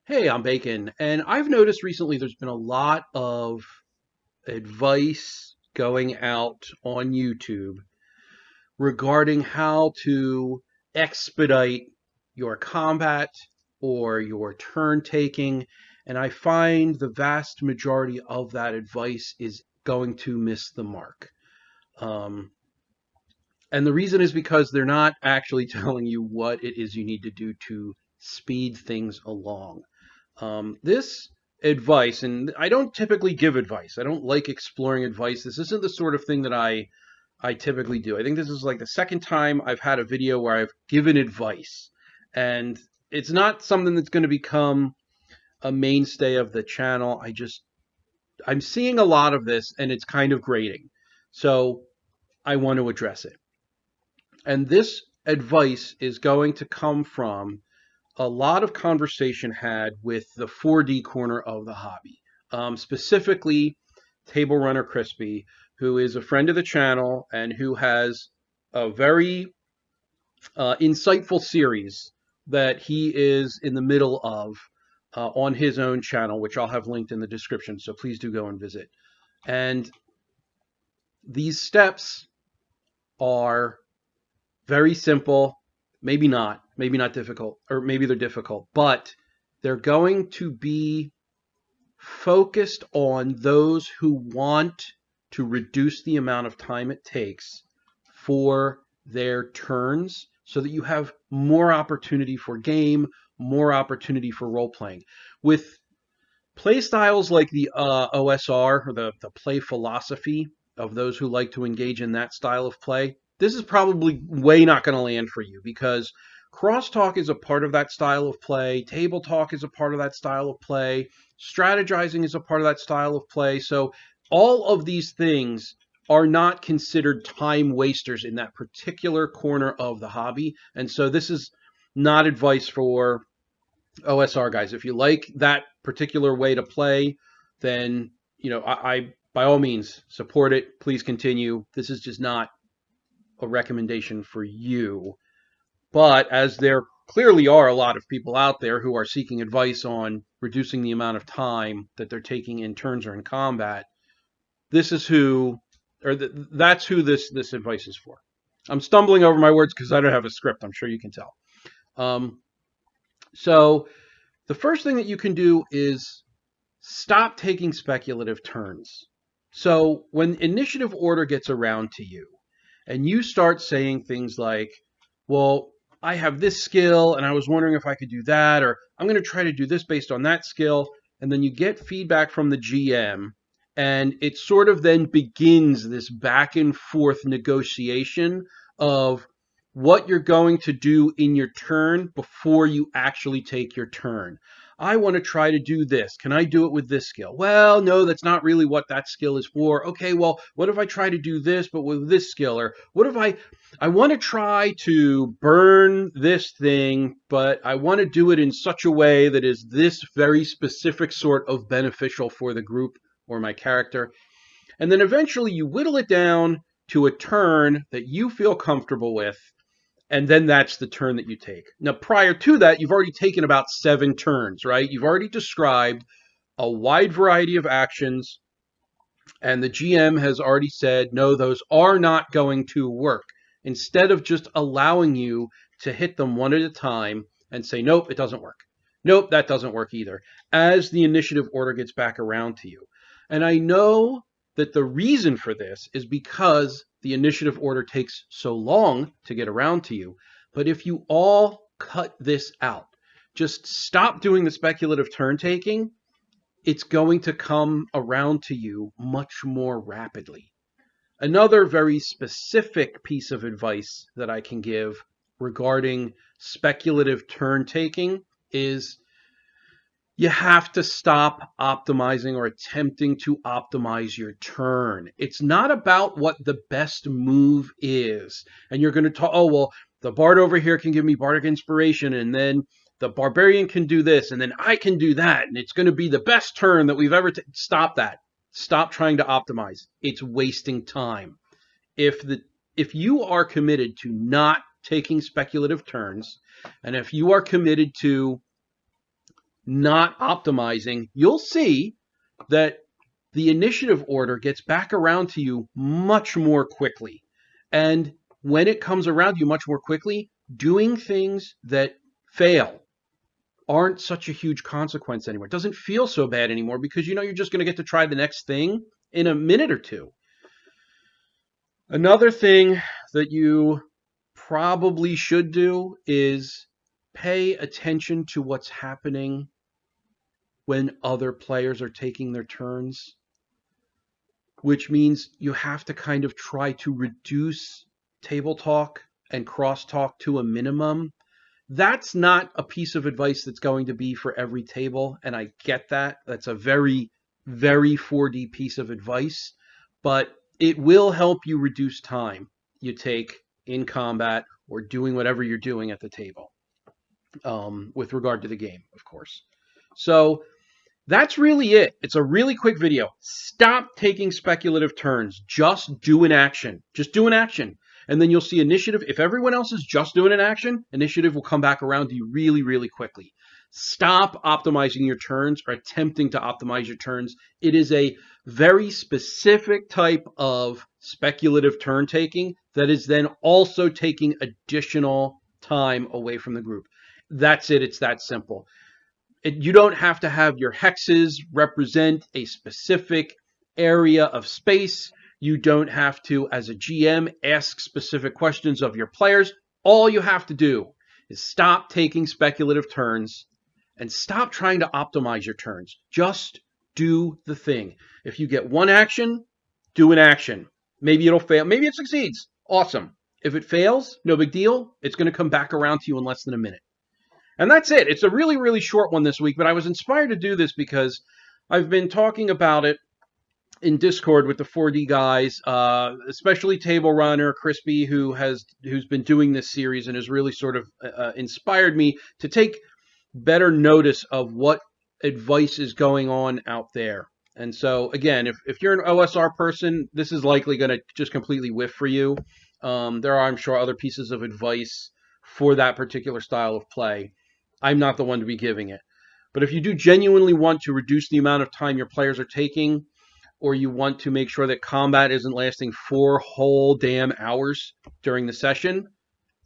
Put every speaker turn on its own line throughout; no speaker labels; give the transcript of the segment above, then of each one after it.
Hey, I'm Bacon, and I've noticed recently there's been a lot of advice going out on YouTube regarding how to expedite your combat or your turn taking, and I find the vast majority of that advice is going to miss the mark. Um, and the reason is because they're not actually telling you what it is you need to do to speed things along. This advice, and I don't typically give advice. I don't like exploring advice. This isn't the sort of thing that I typically do. I think this is like the second time I've had a video where I've given advice, and it's not something that's going to become a mainstay of the channel. I'm seeing a lot of this, and it's kind of grating. So I want to address it. And this advice is going to come from a lot of conversation had with the 4D corner of the hobby, specifically Table Runner Crispy, who is a friend of the channel and who has a very insightful series that he is in the middle of on his own channel, which I'll have linked in the description. So please do go and visit. And these steps are very simple, maybe not difficult, or maybe they're difficult, but they're going to be focused on those who want to reduce the amount of time it takes for their turns so that you have more opportunity for game, more opportunity for role playing. With play styles like the OSR, or the play philosophy of those who like to engage in that style of play, this is probably way not going to land for you because crosstalk is a part of that style of play. Table talk is a part of that style of play. Strategizing is a part of that style of play. So all of these things are not considered time wasters in that particular corner of the hobby. And so this is not advice for OSR guys. If you like that particular way to play, then I by all means support it. Please continue. This is just not a recommendation for you. But as there clearly are a lot of people out there who are seeking advice on reducing the amount of time that they're taking in turns or in combat, this is who, or that's who this advice is for. I'm stumbling over my words because I don't have a script. I'm sure you can tell. So the first thing that you can do is stop taking speculative turns. So when initiative order gets around to you and you start saying things like, well, I have this skill and I was wondering if I could do that, or I'm going to try to do this based on that skill, and then you get feedback from the GM, and it sort of then begins this back and forth negotiation of what you're going to do in your turn before you actually take your turn. I want to try to do this. Can I do it with this skill? Well, no, that's not really what that skill is for. Okay, well, what if I try to do this, but with this skill? Or what if I want to try to burn this thing, but I want to do it in such a way that is this very specific sort of beneficial for the group or my character. And then eventually you whittle it down to a turn that you feel comfortable with, and then that's the turn that you take. Now, prior to that, you've already taken about 7 turns, right? You've already described a wide variety of actions, and the GM has already said, no, those are not going to work. Instead of just allowing you to hit them one at a time and say, nope, it doesn't work. Nope, that doesn't work either, as the initiative order gets back around to you. And I know that the reason for this is because the initiative order takes so long to get around to you. But if you all cut this out, just stop doing the speculative turn taking, it's going to come around to you much more rapidly. Another very specific piece of advice that I can give regarding speculative turn taking is you have to stop optimizing or attempting to optimize your turn. It's not about what the best move is. And you're going to talk, oh, well, the bard over here can give me bardic inspiration, and then the barbarian can do this, and then I can do that, and it's going to be the best turn that we've ever stop that. Stop trying to optimize. It's wasting time. If you are committed to not taking speculative turns, and if you are committed to not optimizing, you'll see that the initiative order gets back around to you much more quickly. And when it comes around you much more quickly, doing things that fail aren't such a huge consequence anymore. It doesn't feel so bad anymore because you know you're just going to get to try the next thing in a minute or two. Another thing that you probably should do is pay attention to what's happening when other players are taking their turns, which means you have to kind of try to reduce table talk and crosstalk to a minimum. That's not a piece of advice that's going to be for every table, and I get that. That's a very, very 4D piece of advice, but it will help you reduce time you take in combat or doing whatever you're doing at the table, with regard to the game, of course. So that's really it. It's a really quick video. Stop taking speculative turns. Just do an action. Just do an action. And then you'll see initiative. If everyone else is just doing an action, initiative will come back around to you really, really quickly. Stop optimizing your turns or attempting to optimize your turns. It is a very specific type of speculative turn taking that is then also taking additional time away from the group. That's it. It's that simple. You don't have to have your hexes represent a specific area of space. You don't have to, as a GM, ask specific questions of your players. All you have to do is stop taking speculative turns and stop trying to optimize your turns. Just do the thing. If you get one action, do an action. Maybe it'll fail. Maybe it succeeds. Awesome. If it fails, no big deal. It's going to come back around to you in less than a minute. And that's it. It's a really, really short one this week, but I was inspired to do this because I've been talking about it in Discord with the 4D guys, especially Table Runner, Crispy, who's been doing this series and has really sort of inspired me to take better notice of what advice is going on out there. And so, again, if you're an OSR person, this is likely going to just completely whiff for you. There are, I'm sure, other pieces of advice for that particular style of play. I'm not the one to be giving it. But if you do genuinely want to reduce the amount of time your players are taking, or you want to make sure that combat isn't lasting 4 whole damn hours during the session,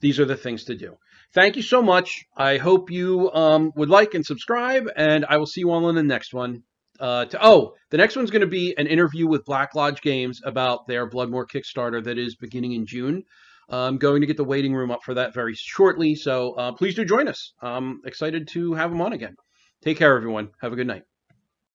these are the things to do. Thank you so much. I hope you would like and subscribe, and I will see you all in the next one. The next one's going to be an interview with Black Lodge Games about their Bloodmore Kickstarter that is beginning in June. I'm going to get the waiting room up for that very shortly, so please do join us. I'm excited to have them on again. Take care, everyone. Have a good night.